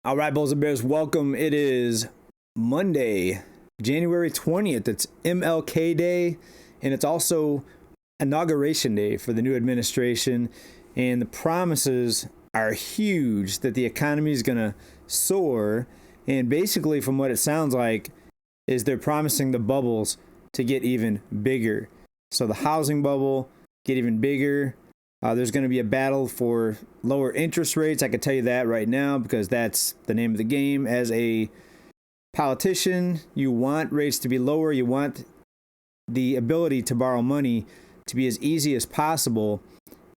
All right, Bulls and Bears, welcome. It is Monday, January 20th. It's MLK Day, and it's also Inauguration Day for the new administration. And the promises are huge that the economy is going to soar. And basically, from what it sounds like, is they're promising the bubbles to get even bigger. So the housing bubble get even bigger. There's going to be a battle for lower interest rates. I can tell you that right now because that's the name of the game. As a politician, you want rates to be lower. You want the ability to borrow money to be as easy as possible.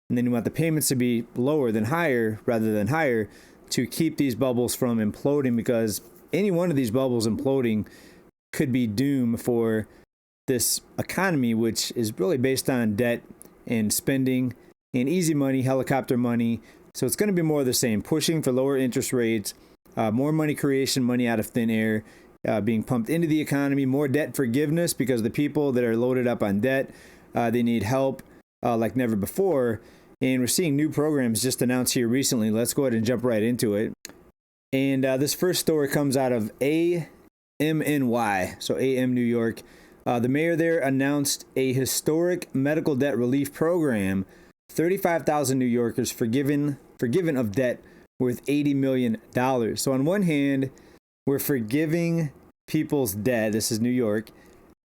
And then you want the payments to be lower than higher rather than higher to keep these bubbles from imploding, because any one of these bubbles imploding could be doom for this economy, which is really based on debt and spending and easy money, helicopter money. So it's going to be more of the same, pushing for lower interest rates, more money creation, money out of thin air, being pumped into the economy, more debt forgiveness because the people that are loaded up on debt, they need help like never before. And we're seeing new programs just announced here recently. Let's go ahead and jump right into it. And this first story comes out of AMNY, so AM New York. The mayor there announced a historic medical debt relief program. 35,000 New Yorkers forgiven of debt worth $80 million. So on one hand, we're forgiving people's debt. This is New York.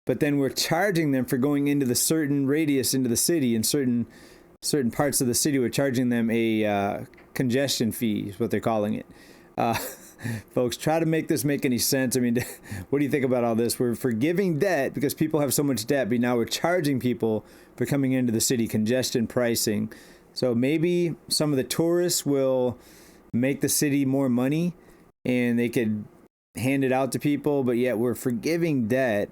But then we're charging them for going into the certain radius into the city, and certain parts of the city. We're charging them a congestion fee is what they're calling it. Folks, try to make this make any sense. I mean, what do you think about all this? We're forgiving debt because people have so much debt, but now we're charging people for coming into the city, congestion pricing. So maybe some of the tourists will make the city more money and they could hand it out to people, but yet we're forgiving debt.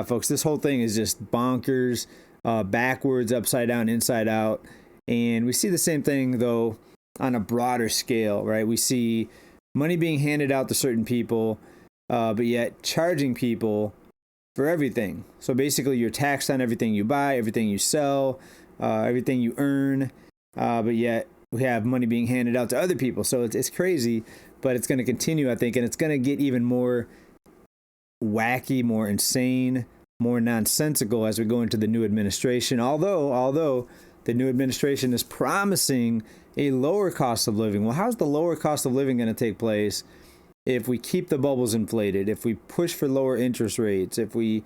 Folks, this whole thing is just bonkers, backwards, upside down, inside out. And we see the same thing, though, on a broader scale, right? We see money being handed out to certain people, but yet charging people for everything. So basically, you're taxed on everything you buy, everything you sell, everything you earn, but yet we have money being handed out to other people. So it's crazy, but it's going to continue, I think, and it's going to get even more wacky, more insane, more nonsensical as we go into the new administration. Although the new administration is promising a lower cost of living. Well, how's the lower cost of living going to take place if we keep the bubbles inflated, if we push for lower interest rates, if we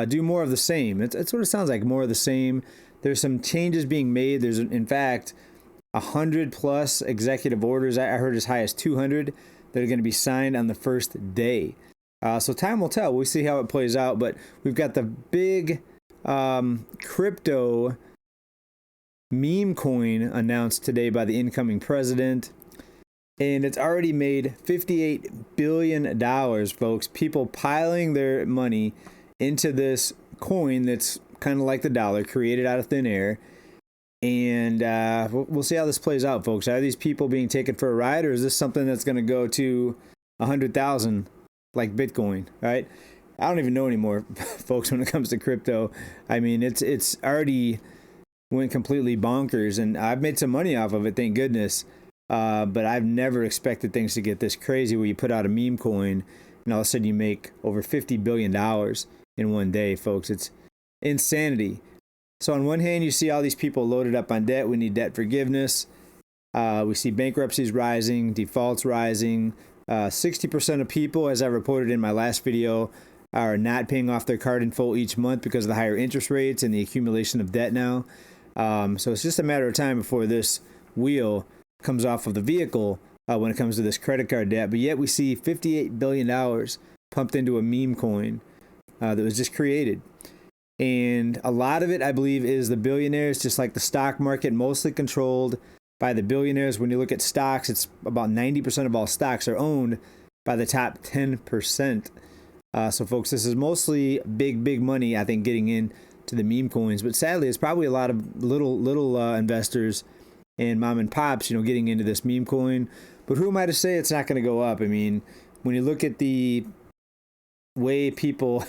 do more of the same? It's what it sounds like, more of the same. There's some changes being made. There's, in fact, 100 plus executive orders. I heard as high as 200 that are going to be signed on the first day. So time will tell. We'll see how it plays out. But we've got the big crypto meme-coing announced today by the incoming president. And it's already made $58 billion, folks. People piling their money into this coin that's kind of like the dollar, created out of thin air. And we'll see how this plays out, folks. Are these people being taken for a ride, or is this something that's going to go to 100,000 like Bitcoin, right? I don't even know anymore, folks, when it comes to crypto. I mean, it's already went completely bonkers, and I've made some money off of it, thank goodness. But I've never expected things to get this crazy where you put out a meme coin and all of a sudden you make over $50 billion in one day, folks. It's insanity. So on one hand, you see all these people loaded up on debt. We need debt forgiveness. We see bankruptcies rising, defaults rising. 60% of people, as I reported in my last video, are not paying off their card in full each month because of the higher interest rates and the accumulation of debt now. So it's just a matter of time before this wheel comes off of the vehicle when it comes to this credit card debt. But yet we see $58 billion pumped into a meme coin that was just created. And a lot of it, I believe, is the billionaires, just like the stock market, mostly controlled by the billionaires. When you look at stocks, it's about 90% of all stocks are owned by the top 10%. So, folks, this is mostly big money, I think, getting into the meme coins. But sadly, it's probably a lot of little investors and mom and pops, getting into this meme coin. But who am I to say it's not going to go up? I mean, when you look at the way people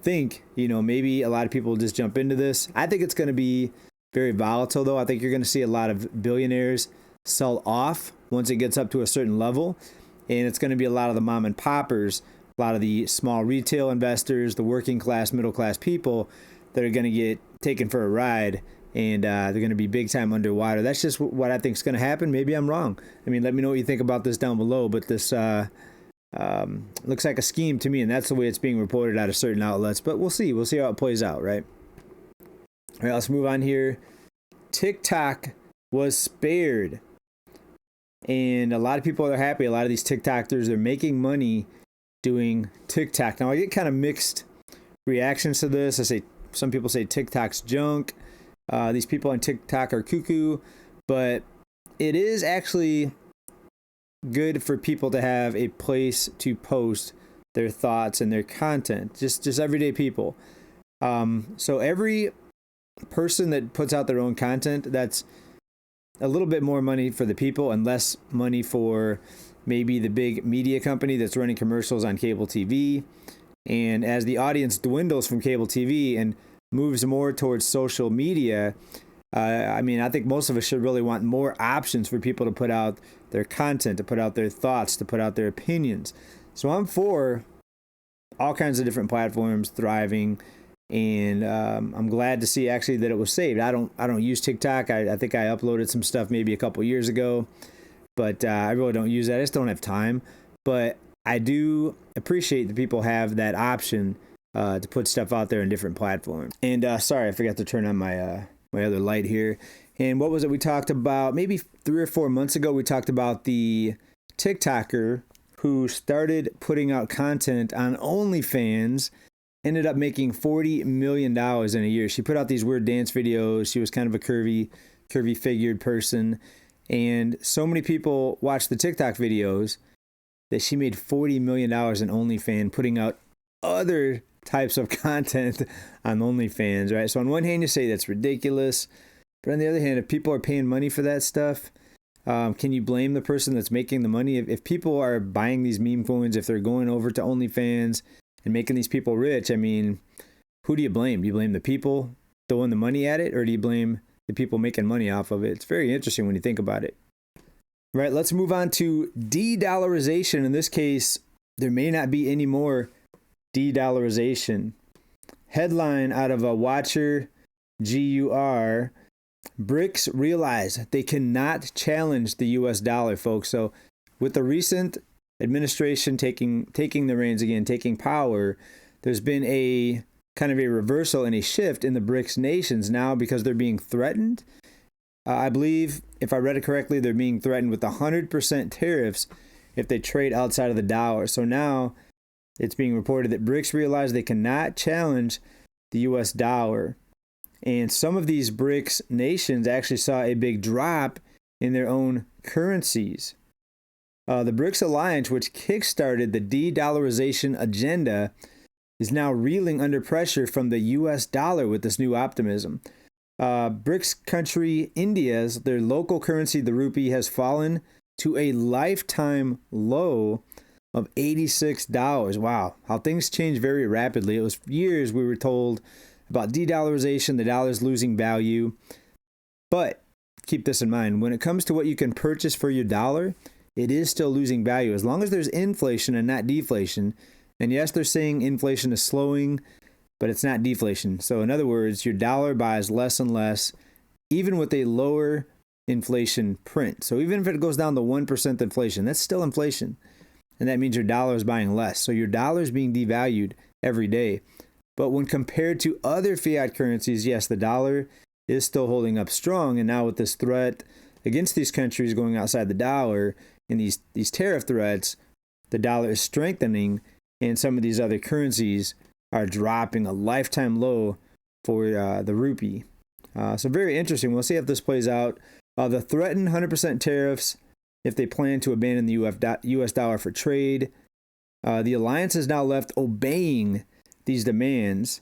think, maybe a lot of people will just jump into this. I think it's going to be very volatile, though. I think you're going to see a lot of billionaires sell off once it gets up to a certain level. and it's going to be a lot of the mom and poppers, a lot of the small retail investors, the working class, middle class people that are going to get taken for a ride, and they're going to be big time underwater. That's just what I think is going to happen. Maybe I'm wrong. I mean, let me know what you think about this down below, but this looks like a scheme to me, and that's the way it's being reported out of certain outlets, but we'll see how it plays out, right? All right, let's move on here. TikTok was spared, and a lot of people are happy. A lot of these TikTokers are making money doing TikTok. Now, I get kind of mixed reactions to this. Some people say TikTok's junk. These people on TikTok are cuckoo, but it is actually good for people to have a place to post their thoughts and their content, just everyday people. So every person that puts out their own content, that's a little bit more money for the people and less money for maybe the big media company that's running commercials on cable TV. And as the audience dwindles from cable TV and moves more towards social media, I think most of us should really want more options for people to put out their content, to put out their thoughts, to put out their opinions. So I'm for all kinds of different platforms thriving, and I'm glad to see actually that it was saved. I don't use TikTok. I think I uploaded some stuff maybe a couple years ago, but I really don't use that. I just don't have time. But I do appreciate that people have that option to put stuff out there in different platforms. And sorry, I forgot to turn on my my other light here. And what was it we talked about? Maybe 3 or 4 months ago, we talked about the TikToker who started putting out content on OnlyFans, ended up making $40 million in a year. She put out these weird dance videos. She was kind of a curvy figured person. And so many people watched the TikTok videos that she made $40 million in OnlyFans, putting out other types of content on OnlyFans, right? So on one hand, you say that's ridiculous. But on the other hand, if people are paying money for that stuff, can you blame the person that's making the money? If people are buying these meme coins, if they're going over to OnlyFans and making these people rich, I mean, who do you blame? Do you blame the people throwing the money at it, or do you blame the people making money off of it? It's very interesting when you think about it. Right, let's move on to de-dollarization. In this case, there may not be any more de-dollarization. Headline out of a Watcher, GUR, Brics realize they cannot challenge the US dollar, folks. So with the recent administration taking the reins again, taking power, there's been a kind of a reversal and a shift in the Brics nations now because they're being threatened. I believe, if I read it correctly, they're being threatened with 100% tariffs if they trade outside of the dollar. So now it's being reported that Brics realize they cannot challenge the US dollar. And some of these Brics nations actually saw a big drop in their own currencies. The Brics alliance, which kickstarted the de-dollarization agenda, is now reeling under pressure from the US dollar with this new optimism. Brics country India's, their local currency, the rupee, has fallen to a lifetime low of $86. Wow, how things change very rapidly. It was years we were told about de-dollarization, the dollar's losing value. But keep this in mind, when it comes to what you can purchase for your dollar, it is still losing value as long as there's inflation and not deflation. And yes, they're saying inflation is slowing, but it's not deflation. So in other words, your dollar buys less and less, even with a lower inflation print. So even if it goes down to 1% inflation, that's still inflation. And that means your dollar is buying less. So your dollar is being devalued every day. But when compared to other fiat currencies, yes, the dollar is still holding up strong. And now with this threat against these countries going outside the dollar and these tariff threats, the dollar is strengthening, and some of these other currencies are dropping a lifetime low for the rupee. So very interesting. We'll see if this plays out. The threatened 100% tariffs if they plan to abandon the US dollar for trade. The alliance is now left obeying these demands,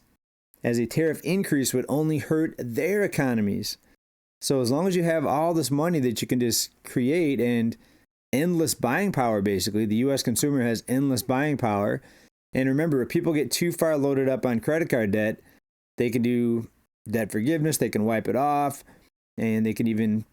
as a tariff increase would only hurt their economies. So as long as you have all this money that you can just create and endless buying power, basically, the U.S. consumer has endless buying power. And remember, if people get too far loaded up on credit card debt, they can do debt forgiveness, they can wipe it off, and they can even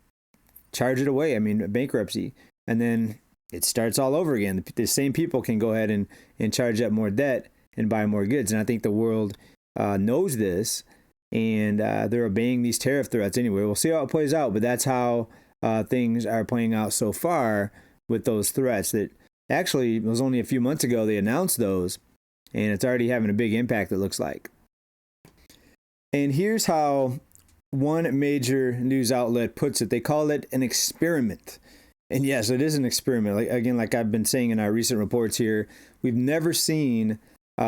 charge it away. I mean, bankruptcy. And then it starts all over again. The same people can go ahead and charge up more debt and buy more goods. And I think the world knows this, and they're obeying these tariff threats anyway. We'll see how it plays out, but that's how things are playing out so far with those threats. That actually, it was only a few months ago they announced those, and it's already having a big impact, it looks like. And here's how one major news outlet puts it. They call it an experiment. And yes, it is an experiment. Like I've been saying in our recent reports here, we've never seen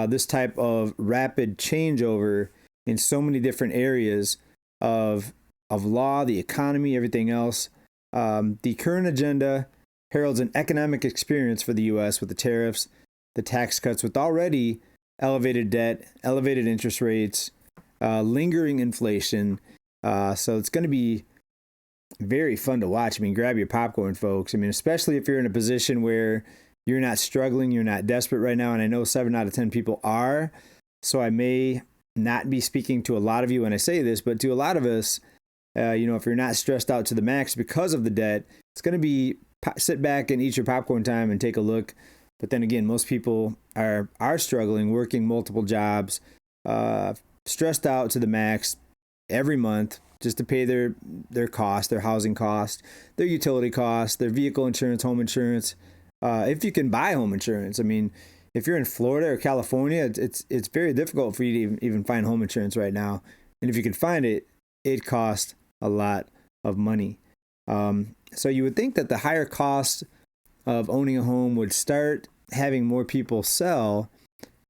this type of rapid changeover in so many different areas of law, the economy, everything else. The current agenda heralds an economic experience for the U.S. with the tariffs, the tax cuts, with already elevated debt, elevated interest rates, lingering inflation. So it's going to be very fun to watch. I mean, grab your popcorn, folks. I mean, especially if you're in a position where you're not struggling, you're not desperate right now. And I know 7 out of 10 people are. So I may not be speaking to a lot of you when I say this, but to a lot of us, if you're not stressed out to the max because of the debt, it's going to be sit back and eat your popcorn time and take a look. But then again, most people are struggling, working multiple jobs, stressed out to the max every month just to pay their cost, their housing cost, their utility cost, their vehicle insurance, home insurance. If you can buy home insurance. I mean, if you're in Florida or California, it's very difficult for you to even find home insurance right now. And if you can find it, it costs a lot of money. So you would think that the higher cost of owning a home would start having more people sell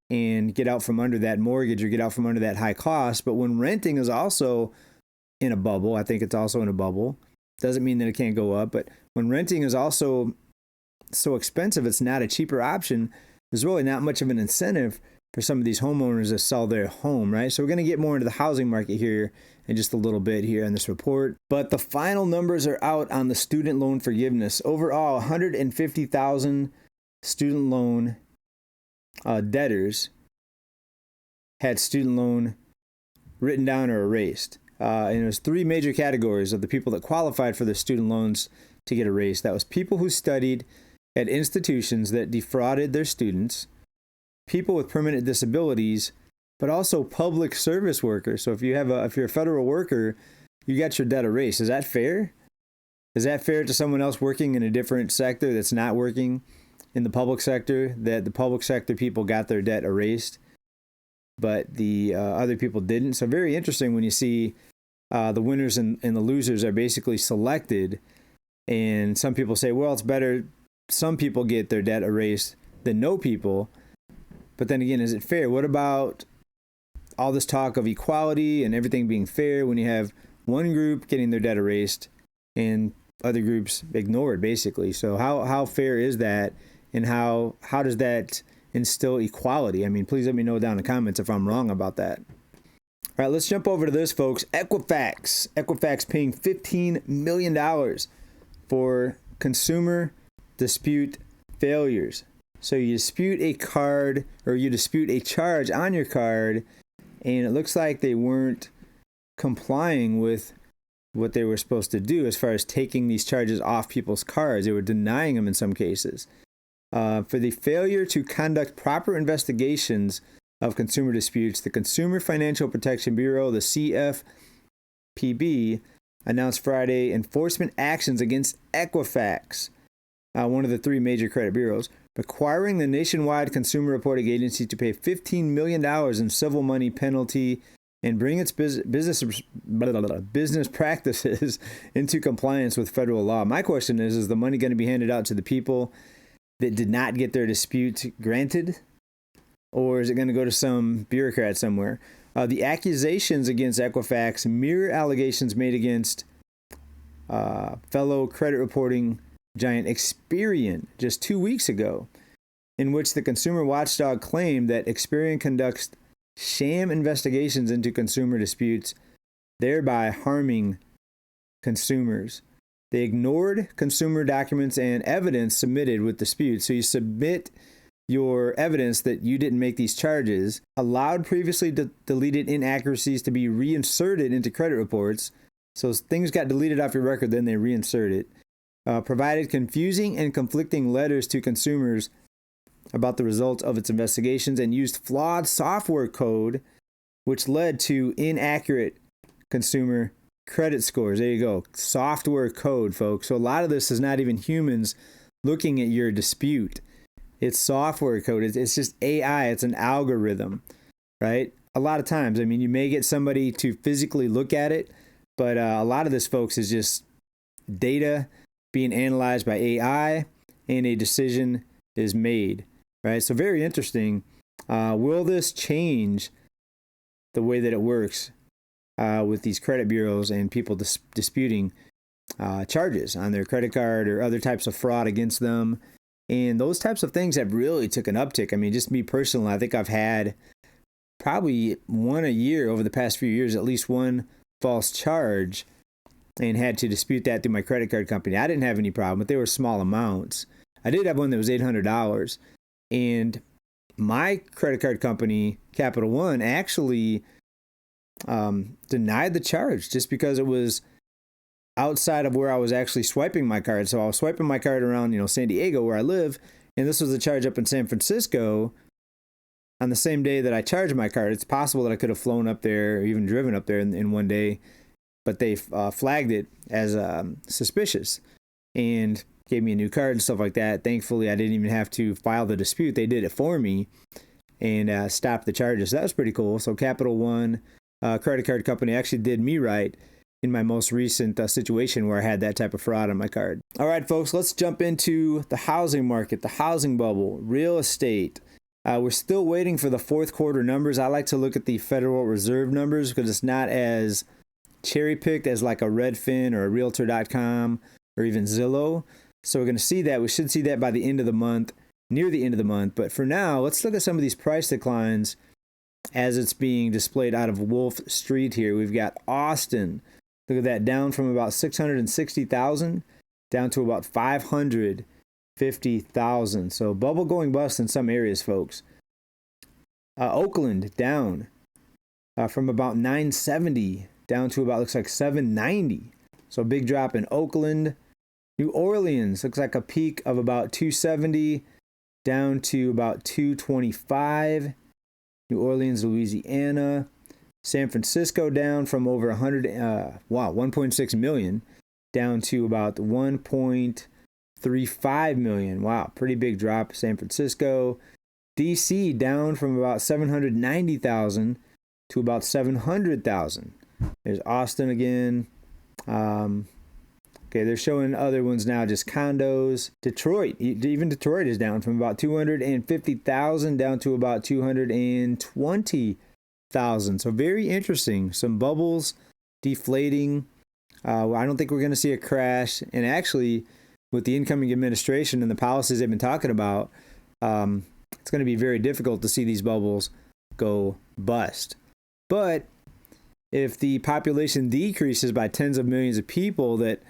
and get out from under that mortgage or get out from under that high cost. But when renting is also in a bubble, I think it's also in a bubble. Doesn't mean that it can't go up. But when renting is also so expensive, it's not a cheaper option. There's really not much of an incentive for some of these homeowners to sell their home, right? So we're going to get more into the housing market here in just a little bit here in this report. But the final numbers are out on the student loan forgiveness. Overall, 150,000 student loan debtors had student loan written down or erased. And there's 3 major categories of the people that qualified for the student loans to get erased. That was people who studied at institutions that defrauded their students, people with permanent disabilities, but also public service workers. So if you're a federal worker, you got your debt erased. Is that fair? Is that fair to someone else working in a different sector that's not working in the public sector, that the public sector people got their debt erased, but the other people didn't? So very interesting when you see the winners and the losers are basically selected. And some people say, well, it's better some people get their debt erased than no people. But then again, is it fair? What about all this talk of equality and everything being fair when you have one group getting their debt erased and other groups ignored, basically? So how fair is that, and how does that instill equality? I mean, please let me know down in the comments if I'm wrong about that. All right, let's jump over to this, folks. Equifax paying $15 million for consumer dispute failures. So you dispute a card, or you dispute a charge on your card, and it looks like they weren't complying with what they were supposed to do as far as taking these charges off people's cards. They were denying them in some cases. For the failure to conduct proper investigations of consumer disputes, the Consumer Financial Protection Bureau, the CFPB, announced Friday enforcement actions against Equifax, one of the 3 major credit bureaus, requiring the nationwide consumer reporting agency to pay $15 million in civil money penalty and bring its business practices into compliance with federal law. My question is the money going to be handed out to the people that did not get their dispute granted? Or is it going to go to some bureaucrat somewhere? The accusations against Equifax mirror allegations made against fellow credit reporting giant Experian just 2 weeks ago, in which the consumer watchdog claimed that Experian conducts sham investigations into consumer disputes, thereby harming consumers. They ignored consumer documents and evidence submitted with disputes. So you submit your evidence that you didn't make these charges, allowed previously deleted inaccuracies to be reinserted into credit reports. So things got deleted off your record, then they reinsert it. provided confusing and conflicting letters to consumers about the results of its investigations and used flawed software code, which led to inaccurate consumer credit scores. There you go. Software code, folks. So a lot of this is not even humans looking at your dispute. It's software code. It's just AI. It's an algorithm, right? A lot of times, I mean, you may get somebody to physically look at it, but a lot of this, folks, is just data being analyzed by AI and a decision is made, right? So very interesting. Will this change the way that it works with these credit bureaus and people disputing charges on their credit card or other types of fraud against them? And those types of things have really took an uptick. I mean, just me personally, I think I've had probably one a year over the past few years, at least one false charge, and had to dispute that through my credit card company. I didn't have any problem, but they were small amounts. I did have one that was $800, and my credit card company, Capital One, actually denied the charge just because it was outside of where I was actually swiping my card. So I was swiping my card around, San Diego where I live, and this was a charge up in San Francisco on the same day that I charged my card. It's possible that I could have flown up there or even driven up there in one day, but they flagged it as suspicious and gave me a new card and stuff like that. Thankfully, I didn't even have to file the dispute. They did it for me and stopped the charges. That was pretty cool. So Capital One credit card company actually did me right in my most recent situation where I had that type of fraud on my card. All right, folks, let's jump into the housing market, the housing bubble, real estate. We're still waiting for the fourth quarter numbers. I like to look at the Federal Reserve numbers because it's not as cherry-picked as like a Redfin or a Realtor.com or even Zillow. So we're going to see that. We should see that by the end of the month, near the end of the month. But for now, let's look at some of these price declines as it's being displayed out of Wolf Street here. We've got Austin. Look at that, down from about 660,000 down to about 550,000. So bubble going bust in some areas, folks. Oakland down from about 970 down to about, looks like 790. So big drop in Oakland. New Orleans looks like a peak of about 270 down to about 225. New Orleans, Louisiana. San Francisco down from over 1.6 million down to about 1.35 million. Wow, pretty big drop. San Francisco. DC down from about 790,000 to about 700,000. There's Austin again. Okay, they're showing other ones now, just condos. Detroit, even Detroit is down from about 250,000 down to about 220,000. So very interesting. Some bubbles deflating. I don't think we're going to see a crash. And actually, with the incoming administration and the policies they've been talking about, it's going to be very difficult to see these bubbles go bust. But if the population decreases by tens of millions of people, that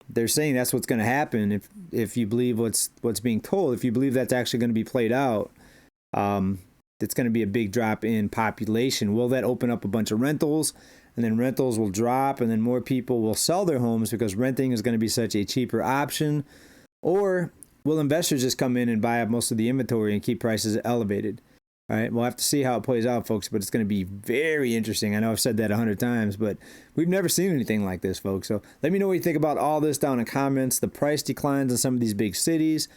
they're saying that's what's going to happen. If you believe what's being told, if you believe that's actually going to be played out, it's going to be a big drop in population. Will that open up a bunch of rentals, and then rentals will drop, and then more people will sell their homes because renting is going to be such a cheaper option? Or will investors just come in and buy up most of the inventory and keep prices elevated? All right, we'll have to see how it plays out, folks, but it's going to be very interesting. I know I've said that 100 times, but we've never seen anything like this, folks. So let me know what you think about all this down in comments. The price declines in some of these big cities.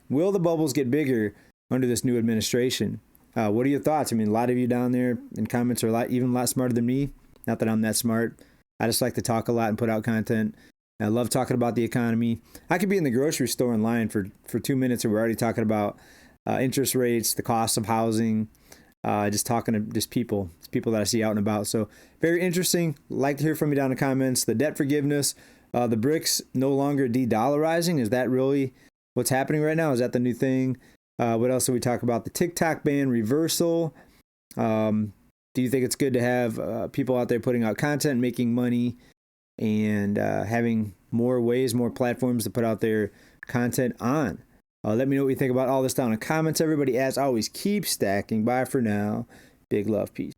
Will the bubbles get bigger under this new administration? What are your thoughts? I mean, a lot of you down there in comments are even a lot smarter than me. Not that I'm that smart. I just like to talk a lot and put out content. I love talking about the economy. I could be in the grocery store in line for 2 minutes and we're already talking about interest rates, the cost of housing, just talking to just people that I see out and about. So very interesting. Like to hear from you down in the comments. The debt forgiveness, the Brics no longer de-dollarizing. Is that really what's happening right now? Is that the new thing? What else did we talk about? The TikTok ban reversal. Do you think it's good to have people out there putting out content, making money, and having more ways, more platforms to put out their content on? Let me know what you think about all this down in the comments, everybody. As always, keep stacking. Bye for now. Big love. Peace.